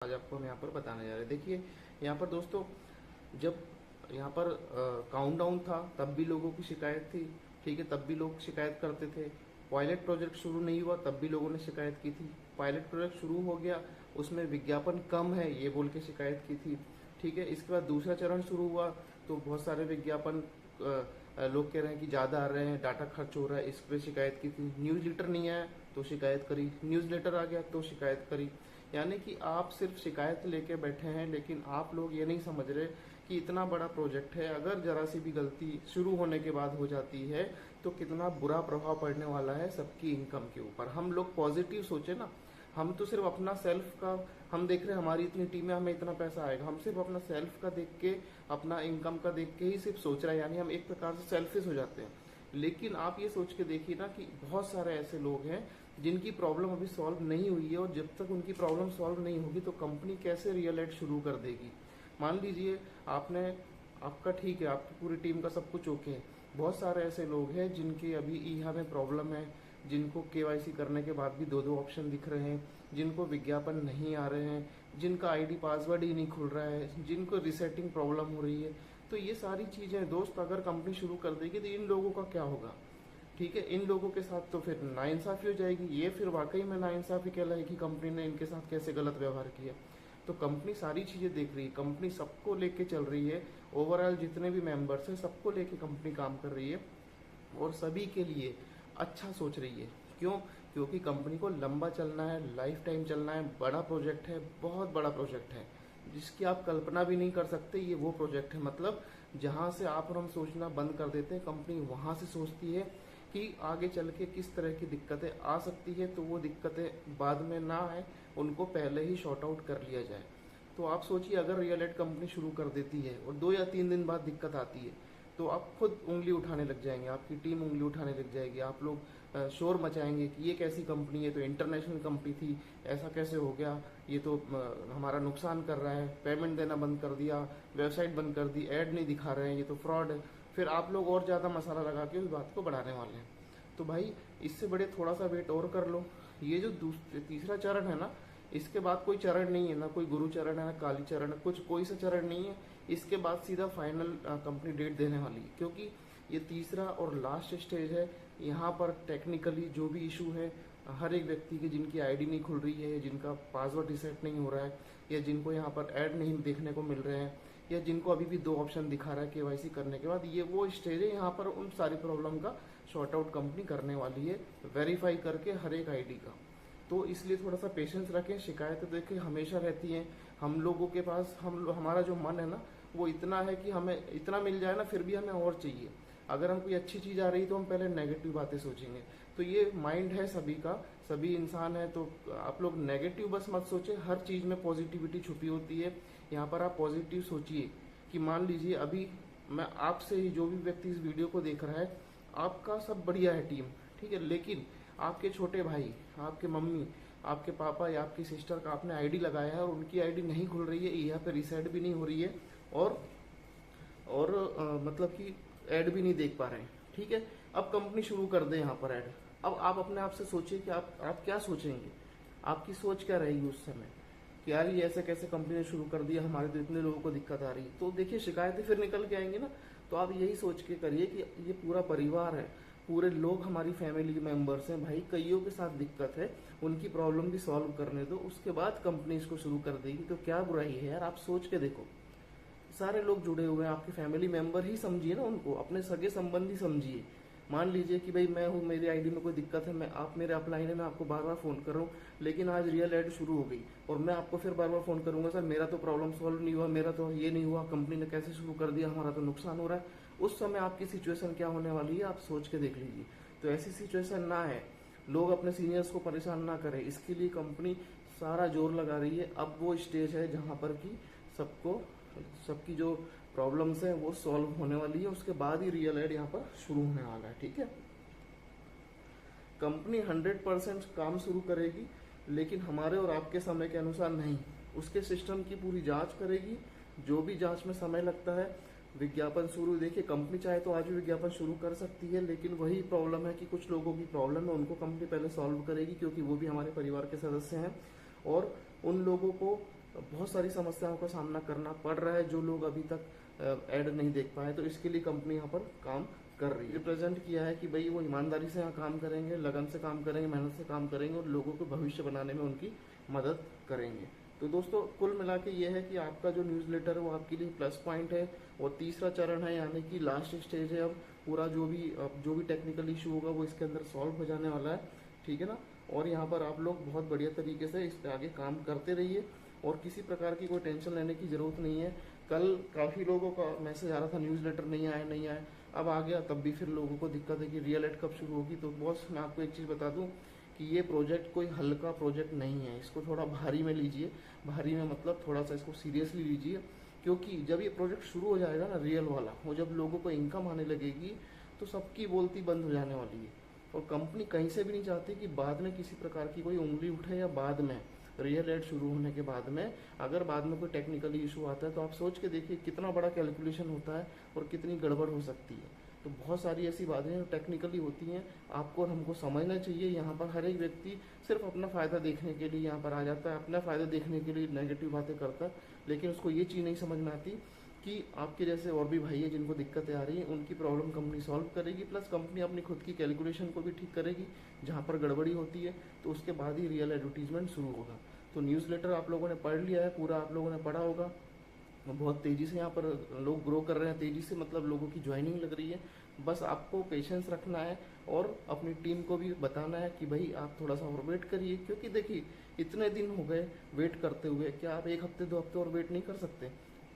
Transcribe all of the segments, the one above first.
आज आपको हम यहाँ पर बताने जा रहे हैं। देखिए यहाँ पर दोस्तों, जब यहाँ पर काउंटडाउन था तब भी लोगों की शिकायत थी। ठीक है, तब भी लोग शिकायत करते थे। पायलट प्रोजेक्ट शुरू नहीं हुआ तब भी लोगों ने शिकायत की थी। पायलट प्रोजेक्ट शुरू हो गया, उसमें विज्ञापन कम है ये बोल के शिकायत की थी। ठीक है, इसके बाद दूसरा चरण शुरू हुआ तो बहुत सारे विज्ञापन लोग कह रहे हैं कि ज़्यादा आ रहे हैं, डाटा खर्च हो रहा है, इस पर शिकायत की थी। न्यूज़ लेटर नहीं आया तो शिकायत करी, न्यूज़ लेटर आ गया तो शिकायत करी। यानी कि आप सिर्फ शिकायत लेके बैठे हैं, लेकिन आप लोग ये नहीं समझ रहे कि इतना बड़ा प्रोजेक्ट है, अगर जरा सी भी गलती शुरू होने के बाद हो जाती है तो कितना बुरा प्रभाव पड़ने वाला है सबकी इनकम के ऊपर। हम लोग पॉजिटिव सोचे ना, हम तो सिर्फ अपना सेल्फ का हम देख रहे हैं, हमारी इतनी टीम है, हमें इतना पैसा आएगा, हम सिर्फ अपना सेल्फ का देख के, अपना इनकम का देख के ही सिर्फ सोच रहे हैं, यानी हम एक प्रकार से सेल्फिश हो जाते हैं। लेकिन आप ये सोच के देखिए ना कि बहुत सारे ऐसे लोग हैं जिनकी प्रॉब्लम अभी सॉल्व नहीं हुई है, और जब तक उनकी प्रॉब्लम सॉल्व नहीं होगी तो कंपनी कैसे रियल एड शुरू कर देगी। मान लीजिए आपने, आपका ठीक है, आपकी पूरी टीम का सब कुछ ओके है, बहुत सारे ऐसे लोग हैं जिनके अभी ईहा में प्रॉब्लम है, जिनको केवाईसी करने के बाद भी दो दो ऑप्शन दिख रहे हैं, जिनको विज्ञापन नहीं आ रहे हैं, जिनका आईडी पासवर्ड ही नहीं खुल रहा है, जिनको रिसेटिंग प्रॉब्लम हो रही है। तो ये सारी चीज़ें दोस्त अगर कंपनी शुरू कर देगी तो इन लोगों का क्या होगा। ठीक है, इन लोगों के साथ तो फिर नाइंसाफी हो जाएगी, ये फिर वाकई में नाइंसाफी कहलाएगी, कंपनी ने इनके साथ कैसे गलत व्यवहार किया। तो कंपनी सारी चीज़ें देख रही है, कंपनी सबको लेके चल रही है, ओवरऑल जितने भी मेंबर्स हैं सबको लेके कंपनी काम कर रही है और सभी के लिए अच्छा सोच रही है। क्यों? क्योंकि कंपनी को लंबा चलना है, लाइफ टाइम चलना है, बड़ा प्रोजेक्ट है, बहुत बड़ा प्रोजेक्ट है जिसकी आप कल्पना भी नहीं कर सकते। ये वो प्रोजेक्ट है, मतलब जहां से आप और हम सोचना बंद कर देते हैं, कंपनी वहां से सोचती है कि आगे चल के किस तरह की दिक्कतें आ सकती है, तो वो दिक्कतें बाद में ना आए, उनको पहले ही शॉर्ट आउट कर लिया जाए। तो आप सोचिए, अगर रियल एड कंपनी शुरू कर देती है और 2 या 3 दिन बाद दिक्कत आती है तो आप खुद उंगली उठाने लग जाएंगे, आपकी टीम उंगली उठाने लग जाएगी, आप लोग शोर मचाएंगे कि ये कैसी कंपनी है, तो इंटरनेशनल कंपनी थी, ऐसा कैसे हो गया, ये तो हमारा नुकसान कर रहा है, पेमेंट देना बंद कर दिया, वेबसाइट बंद कर दी, ऐड नहीं दिखा रहे हैं, ये तो फ्रॉड है। फिर आप लोग और ज़्यादा मसाला लगा के उस बात को बढ़ाने वाले हैं। तो भाई इससे बड़े थोड़ा सा वेट और कर लो। ये जो तीसरा चरण है ना, इसके बाद कोई चरण नहीं है, ना कोई गुरु चरण है, ना काली चरण है, कुछ कोई सा चरण नहीं है। इसके बाद सीधा फाइनल कंपनी डेट देने वाली है, क्योंकि ये तीसरा और लास्ट स्टेज है। यहाँ पर टेक्निकली जो भी इशू है, हर एक व्यक्ति की जिनकी आईडी नहीं खुल रही है, जिनका पासवर्ड रिसेट नहीं हो रहा है, या जिनको यहाँ पर ऐड नहीं देखने को मिल रहे हैं, या जिनको अभी भी 2 ऑप्शन दिखा रहा है केवाईसी करने के बाद, ये वो स्टेज है। यहाँ पर उन सारी प्रॉब्लम का शॉर्ट आउट कंपनी करने वाली है, वेरीफाई करके हर एक आईडी का। तो इसलिए थोड़ा सा पेशेंस रखें। शिकायतें देखिए हमेशा रहती हैं हम लोगों के पास, हमारा जो मन है ना वो इतना है कि हमें इतना मिल जाए ना फिर भी हमें और चाहिए। अगर हम कोई अच्छी चीज़ आ रही तो हम पहले नेगेटिव बातें सोचेंगे। तो ये माइंड है सभी का, सभी इंसान है, तो आप लोग नेगेटिव बस मत सोचे, हर चीज़ में पॉजिटिविटी छुपी होती है। यहाँ पर आप पॉजिटिव सोचिए कि मान लीजिए अभी मैं आपसे ही, जो भी व्यक्ति इस वीडियो को देख रहा है, आपका सब बढ़िया है टीम, ठीक है, लेकिन आपके छोटे भाई, आपके मम्मी, आपके पापा या आपकी सिस्टर का आपने आईडी लगाया है और उनकी आईडी नहीं खुल रही है, यहाँ पे रिसेट भी नहीं हो रही है, और मतलब कि ऐड भी नहीं देख पा रहे हैं। ठीक है, अब कंपनी शुरू कर दे यहाँ पर ऐड। अब आप अपने आप से सोचिए कि आप क्या सोचेंगे, आपकी सोच क्या रहेगी उस समय कि यार ये ऐसे कैसे कंपनी ने शुरू कर दिया, हमारे तो इतने लोगों को दिक्कत आ रही है। तो देखिए शिकायतें फिर निकल के आएंगी ना। तो आप यही सोच के करिए कि ये पूरा परिवार है, पूरे लोग हमारी फैमिली मेंबर्स हैं भाई, कईयों के साथ दिक्कत है, उनकी प्रॉब्लम भी सॉल्व करने दो, उसके बाद कंपनी इसको शुरू कर देगी। तो क्या बुराई है यार, आप सोच के देखो। सारे लोग जुड़े हुए हैं, आपके फैमिली मेंबर ही समझिए ना उनको, अपने सगे संबंधी समझिए। मान लीजिए कि भाई मैं हूँ, मेरी आईडी में कोई दिक्कत है, मैं आप मेरे अपलाइन है, मैं आपको बार बार फोन कर रहा हूँ, लेकिन आज रियल एड शुरू हो गई और मैं आपको फिर बार बार फोन करूंगा, सर मेरा तो प्रॉब्लम सॉल्व नहीं हुआ, मेरा तो ये नहीं हुआ, कंपनी ने कैसे शुरू कर दिया, हमारा तो नुकसान हो रहा है। उस समय आपकी सिचुएशन क्या होने वाली है, आप सोच के देख लीजिए। तो ऐसी सिचुएशन ना है, लोग अपने सीनियर्स को परेशान ना करें, इसके लिए कंपनी सारा जोर लगा रही है। अब वो स्टेज है जहां पर कि सबकी जो प्रॉब्लम्स हैं वो सॉल्व होने वाली है, उसके बाद ही रियल एड यहाँ पर शुरू होने वाला है। ठीक है, कंपनी 100% काम शुरू करेगी, लेकिन हमारे और आपके समय के अनुसार नहीं, उसके सिस्टम की पूरी जांच करेगी। जो भी जांच में समय लगता है, विज्ञापन शुरू, देखिए कंपनी चाहे तो आज भी विज्ञापन शुरू कर सकती है, लेकिन वही प्रॉब्लम है कि कुछ लोगों की प्रॉब्लम है, उनको कंपनी पहले सॉल्व करेगी, क्योंकि वो भी हमारे परिवार के सदस्य हैं। और उन लोगों को बहुत सारी समस्याओं का सामना करना पड़ रहा है जो लोग अभी तक ऐड नहीं देख पाए। तो इसके लिए कंपनी यहाँ पर काम कर रही है, रिप्रेजेंट किया है कि भाई वो ईमानदारी से यहाँ काम करेंगे, लगन से काम करेंगे, मेहनत से काम करेंगे और लोगों को भविष्य बनाने में उनकी मदद करेंगे। तो दोस्तों कुल मिला के ये है कि आपका जो न्यूज़लेटर है वो आपके लिए प्लस पॉइंट है। और तीसरा चरण है, यानी कि लास्ट स्टेज है, अब पूरा जो भी टेक्निकल इशू होगा वो इसके अंदर सॉल्व हो जाने वाला है, ठीक है ना। और यहाँ पर आप लोग बहुत बढ़िया तरीके से इस पर आगे काम करते रहिए और किसी प्रकार की कोई टेंशन लेने की ज़रूरत नहीं है। कल काफ़ी लोगों का मैसेज आ रहा था न्यूज़लेटर नहीं आया नहीं आया, अब आ गया, तब भी फिर लोगों को दिक्कत है कि रियल एड कब शुरू होगी। तो बॉस मैं आपको एक चीज़ बता दूं कि ये प्रोजेक्ट कोई हल्का प्रोजेक्ट नहीं है, इसको थोड़ा भारी में लीजिए। भारी में मतलब थोड़ा सा इसको सीरियसली लीजिए, क्योंकि जब ये प्रोजेक्ट शुरू हो जाएगा ना रियल वाला, वो जब लोगों को इनकम आने लगेगी तो सबकी बोलती बंद हो जाने वाली है। और कंपनी कहीं से भी नहीं चाहती कि बाद में किसी प्रकार की कोई उंगली उठे, या बाद में रियल एड शुरू होने के बाद में अगर बाद में कोई टेक्निकल इशू आता है तो आप सोच के देखिए कितना बड़ा कैलकुलेशन होता है और कितनी गड़बड़ हो सकती है। तो बहुत सारी ऐसी बातें जो टेक्निकली होती हैं आपको और हमको समझना चाहिए। यहाँ पर हर एक व्यक्ति सिर्फ अपना फ़ायदा देखने के लिए यहाँ पर आ जाता है, अपना फ़ायदा देखने के लिए नेगेटिव बातें करता है, लेकिन उसको ये चीज़ नहीं समझ में आती कि आपके जैसे और भी भाई है जिनको दिक्कतें आ रही हैं, उनकी प्रॉब्लम कंपनी सॉल्व करेगी, प्लस कंपनी अपनी खुद की कैलकुलेशन को भी ठीक करेगी। जहाँ पर गड़बड़ी होती है तो उसके बाद ही रियल एडवर्टीजमेंट शुरू होगा। तो न्यूज़लेटर आप लोगों ने पढ़ लिया है, पूरा आप लोगों ने पढ़ा होगा। बहुत तेज़ी से यहाँ पर लोग ग्रो कर रहे हैं, तेज़ी से मतलब लोगों की ज्वाइनिंग लग रही है। बस आपको पेशेंस रखना है और अपनी टीम को भी बताना है कि भाई आप थोड़ा सा और वेट करिए, क्योंकि देखिए इतने दिन हो गए वेट करते हुए, क्या आप एक हफ्ते 2 हफ्ते और वेट नहीं कर सकते?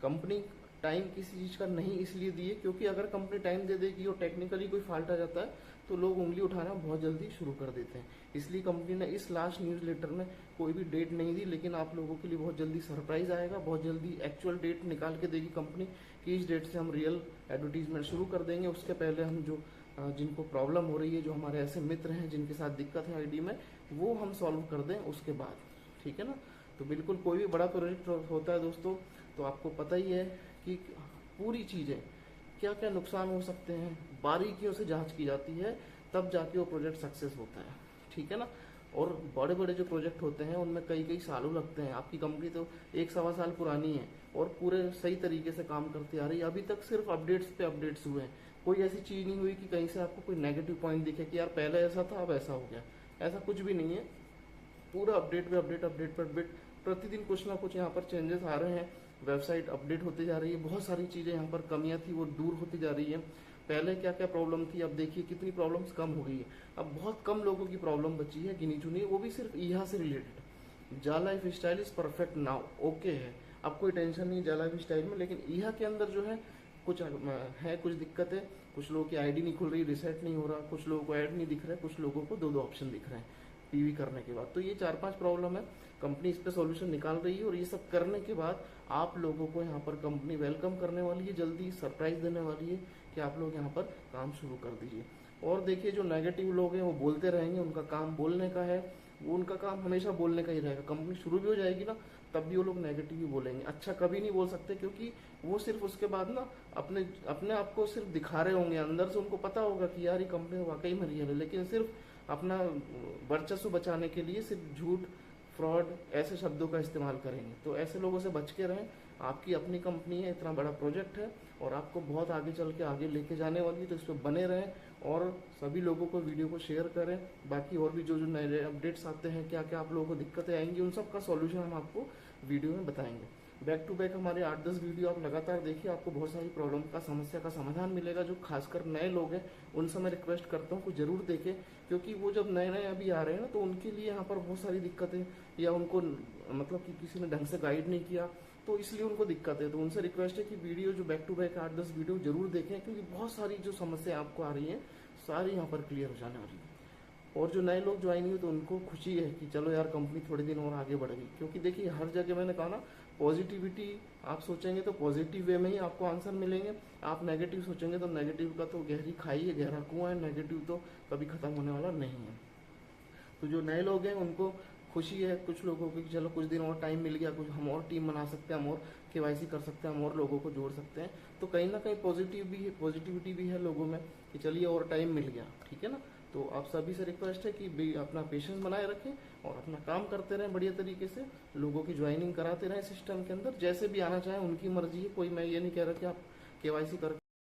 कंपनी टाइम किसी चीज़ का नहीं इसलिए दिए क्योंकि अगर कंपनी टाइम दे देगी और टेक्निकली कोई फॉल्ट आ जाता है तो लोग उंगली उठाना बहुत जल्दी शुरू कर देते हैं। इसलिए कंपनी ने इस लास्ट न्यूज़लेटर में कोई भी डेट नहीं दी, लेकिन आप लोगों के लिए बहुत जल्दी सरप्राइज आएगा, बहुत जल्दी एक्चुअल डेट निकाल के देगी कंपनी कि इस डेट से हम रियल एडवर्टीजमेंट शुरू कर देंगे। उसके पहले हम जो जिनको प्रॉब्लम हो रही है, जो हमारे ऐसे मित्र हैं जिनके साथ दिक्कत है आईडी में, वो हम सॉल्व कर दें उसके बाद, ठीक है ना। तो बिल्कुल कोई भी बड़ा प्रोजेक्ट होता है दोस्तों तो आपको पता ही है कि पूरी चीज़ें क्या क्या नुकसान हो सकते हैं बारीकियों से जांच की जाती है, तब जाके वो प्रोजेक्ट सक्सेस होता है, ठीक है ना। और बड़े बड़े जो प्रोजेक्ट होते हैं उनमें कई कई सालों लगते हैं। आपकी कंपनी तो 1 सवा साल पुरानी है और पूरे सही तरीके से काम करती आ रही है, अभी तक सिर्फ अपडेट्स पे अपडेट्स हुए हैं। कोई ऐसी चीज़ नहीं हुई कि कहीं से आपको कोई नेगेटिव पॉइंट दिखे कि यार पहले ऐसा था अब ऐसा हो गया, ऐसा कुछ भी नहीं है। पूरा अपडेट पे अपडेट, अपडेट पर अपडेट, प्रतिदिन कुछ ना कुछ यहाँ पर चेंजेस आ रहे हैं। वेबसाइट अपडेट होती जा रही है, बहुत सारी चीज़ें यहाँ पर कमियाँ थी वो दूर होती जा रही है। पहले क्या क्या प्रॉब्लम थी, अब देखिए कितनी प्रॉब्लम्स कम हो गई है। अब बहुत कम लोगों की प्रॉब्लम बची है गिनी चुनी, वो भी सिर्फ यहाँ से रिलेटेड। जा life style is perfect now, okay है, अब कोई टेंशन नहीं जा लाइफ स्टाइल में। लेकिन यहाँ के अंदर जो है कुछ दिक्कत है, कुछ लोगों की आईडी नहीं खुल रही, रिसेट नहीं हो रहा, कुछ लोगों को ऐड नहीं दिख रहा है, कुछ लोगों को 2 ऑप्शन दिख रहे हैं पीवी करने के बाद। तो ये 4-5 प्रॉब्लम है, कंपनी इस पे सॉल्यूशन निकाल रही है और ये सब करने के बाद आप लोगों को यहाँ पर कंपनी वेलकम करने वाली है, जल्दी सरप्राइज देने वाली है कि आप लोग यहाँ पर काम शुरू कर दीजिए। और देखिए जो नेगेटिव लोग हैं वो बोलते रहेंगे, उनका काम बोलने का है, वो उनका काम हमेशा बोलने का ही रहेगा। कंपनी शुरू भी हो जाएगी ना तब भी वो लोग नेगेटिव ही बोलेंगे, अच्छा कभी नहीं बोल सकते, क्योंकि वो सिर्फ उसके बाद ना अपने अपने आप को सिर्फ दिखा रहे होंगे। अंदर से उनको पता होगा कि यार ये कंपनी वाकई में रियल है, लेकिन सिर्फ अपना वर्चस्व बचाने के लिए सिर्फ झूठ, फ्रॉड ऐसे शब्दों का इस्तेमाल करेंगे। तो ऐसे लोगों से बच के रहें। आपकी अपनी कंपनी है, इतना बड़ा प्रोजेक्ट है और आपको बहुत आगे चल के आगे लेके जाने वाली है, तो इस पर बने रहें और सभी लोगों को वीडियो को शेयर करें। बाकी और भी जो नए अपडेट्स आते हैं, क्या क्या आप लोगों को दिक्कतें आएंगी, उन सब का सॉल्यूशन हम आपको वीडियो में बताएंगे। बैक टू बैक हमारे 8-10 वीडियो आप लगातार देखिए, आपको बहुत सारी प्रॉब्लम का, समस्या का समाधान मिलेगा। जो खासकर नए लोग हैं उनसे मैं रिक्वेस्ट करता हूँ कि जरूर देखें, क्योंकि वो जब नए नए अभी आ रहे हैं ना तो उनके लिए यहाँ पर बहुत सारी दिक्कतें, या उनको मतलब कि किसी ने ढंग से गाइड नहीं किया तो इसलिए उनको दिक्कत है। तो उनसे रिक्वेस्ट है कि वीडियो जो बैक टू बैक 8-10 वीडियो जरूर देखें, क्योंकि बहुत सारी जो समस्या आपको आ रही हैं सारी यहाँ पर क्लियर हो जाने वाली है। और जो नए लोग ज्वाइन हुए तो उनको खुशी है कि चलो यार कंपनी थोड़े दिन और आगे बढ़ेगी, क्योंकि देखिए हर जगह मैंने कहा ना पॉजिटिविटी आप सोचेंगे तो पॉजिटिव वे में ही आपको आंसर मिलेंगे, आप नेगेटिव सोचेंगे तो नेगेटिव का तो गहरी खाई है, गहरा कुआं है, नेगेटिव तो कभी खत्म होने वाला नहीं है। तो जो नए लोग हैं उनको खुशी है, कुछ लोगों को कि चलो कुछ दिन और टाइम मिल गया, कुछ हम और टीम बना सकते हैं, हम और केवाईसी कर सकते हैं, हम और लोगों को जोड़ सकते हैं। तो कहीं ना कहीं पॉजिटिविटी भी है लोगों में कि चलिए और टाइम मिल गया, ठीक है ना। तो आप सभी से रिक्वेस्ट है कि भी अपना पेशेंस बनाए रखें और अपना काम करते रहें बढ़िया तरीके से, लोगों की ज्वाइनिंग कराते रहें सिस्टम के अंदर। जैसे भी आना चाहें उनकी मर्जी है, कोई मैं ये नहीं कह रहा कि आप केवाईसी कर